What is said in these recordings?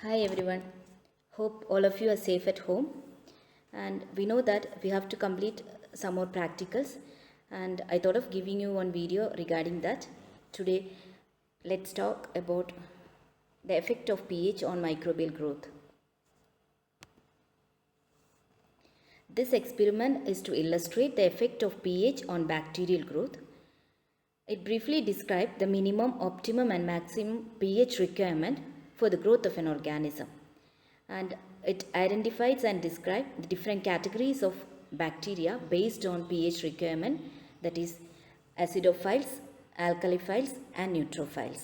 Hi everyone. Hope all of you are safe at home. And we know that we have to complete some more practicals. And I thought of giving you one video regarding that. Today, let's talk about the effect of pH on microbial growth. This experiment is to illustrate the effect of pH on bacterial growth. It briefly describes the minimum, optimum and maximum pH requirement for the growth of an organism. And it identifies and describes the different categories of bacteria based on pH requirement, that is acidophiles, alkaliphiles and neutrophiles.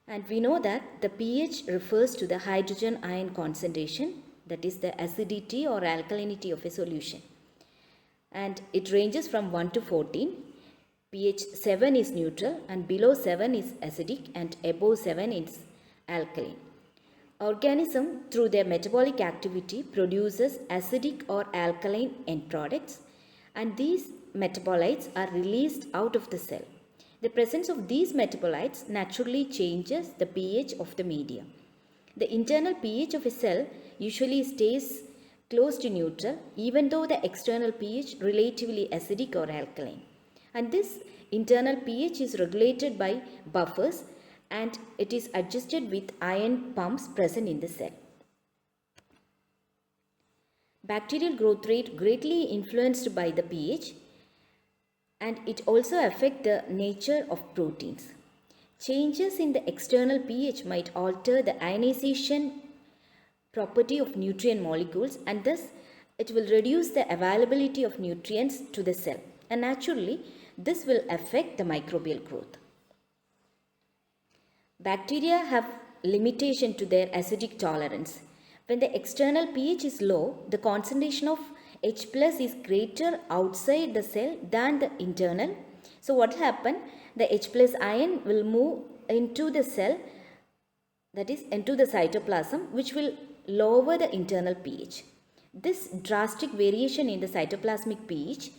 And we know that the pH refers to the hydrogen ion concentration, that is the acidity or alkalinity of a solution. And it ranges from 1 to 14. pH 7 is neutral and below 7 is acidic and above 7 is alkaline. Organism through their metabolic activity produces acidic or alkaline end products, and these metabolites are released out of the cell. The presence of these metabolites naturally changes the pH of the media. The internal pH of a cell usually stays close to neutral even though the external pH relatively acidic or alkaline. And this internal pH is regulated by buffers and it is adjusted with ion pumps present in the cell. Bacterial growth rate greatly influenced by the pH, and it also affects the nature of proteins. Changes in the external pH might alter the ionization property of nutrient molecules, and thus it will reduce the availability of nutrients to the cell, and naturally this will affect the microbial growth. Bacteria have limitation to their acidic tolerance. When the external pH is low, the concentration of H+ is greater outside the cell than the internal. So what will happen? The H+ ion will move into the cell, that is into the cytoplasm, which will lower the internal pH. This drastic variation in the cytoplasmic pH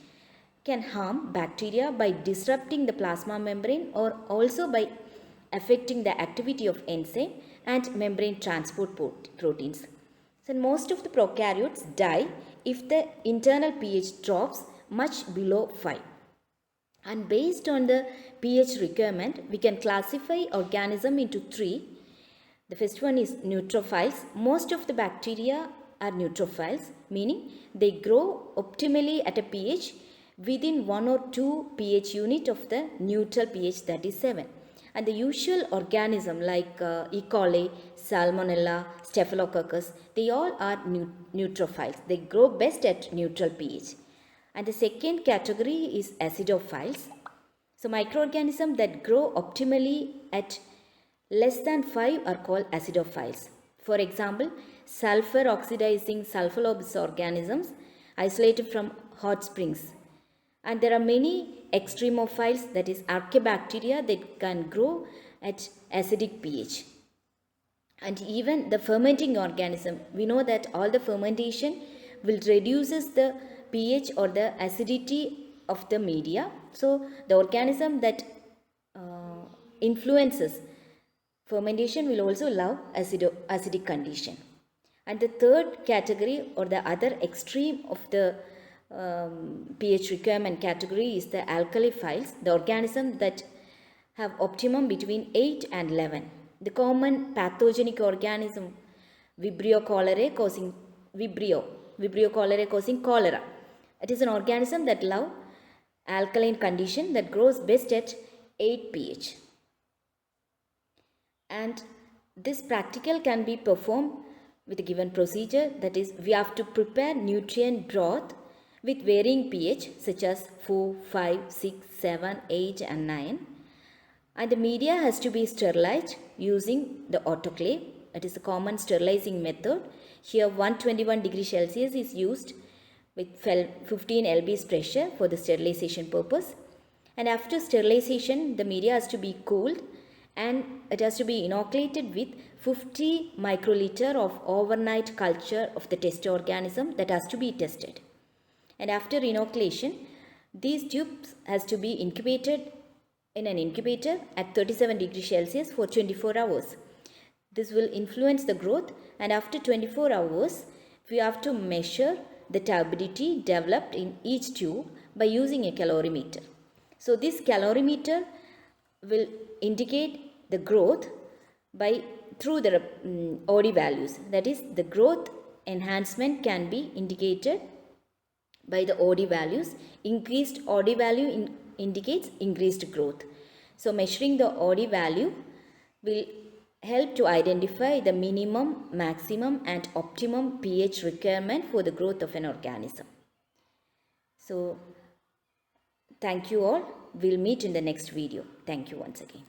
can harm bacteria by disrupting the plasma membrane or also by affecting the activity of enzyme and membrane transport proteins. So most of the prokaryotes die if the internal pH drops much below 5. And based on the pH requirement, we can classify organism into 3. The first one is neutrophiles. Most of the bacteria are neutrophiles, meaning they grow optimally at a pH within 1 or 2 pH unit of the neutral pH, that is 7. And the usual organism like E. coli, Salmonella, Staphylococcus, they all are neutrophiles. They grow best at neutral pH. And the second category is acidophiles. So microorganisms that grow optimally at less than 5 are called acidophiles. For example, sulfur oxidizing sulfolobous organisms isolated from hot springs. And there are many extremophiles, that is archaebacteria, that can grow at acidic pH. And even the fermenting organism, we know that all the fermentation will reduces the pH or the acidity of the media. So the organism that influences fermentation will also love acidic condition. And the third category or the other extreme of the pH requirement category is the alkaliphiles, the organism that have optimum between 8 and 11. The common pathogenic organism Vibrio cholerae causing cholera. It is an organism that love alkaline condition that grows best at 8 pH. And this practical can be performed with a given procedure, that is we have to prepare nutrient broth with varying pH such as 4, 5, 6, 7, 8 and 9. And the media has to be sterilized using the autoclave. It is a common sterilizing method. Here 121 degrees Celsius is used with 15 lbs pressure for the sterilization purpose. And after sterilization, the media has to be cooled and it has to be inoculated with 50 microliter of overnight culture of the test organism that has to be tested. And after inoculation, these tubes has to be incubated in an incubator at 37 degrees Celsius for 24 hours. This will influence the growth, and after 24 hours, we have to measure the turbidity developed in each tube by using a calorimeter. So this calorimeter will indicate the growth by through the OD values. That is, the growth enhancement can be indicated by the OD values. Increased OD value indicates increased growth. So measuring the OD value will help to identify the minimum, maximum and optimum pH requirement for the growth of an organism. So thank you all. We'll meet in the next video. Thank you once again.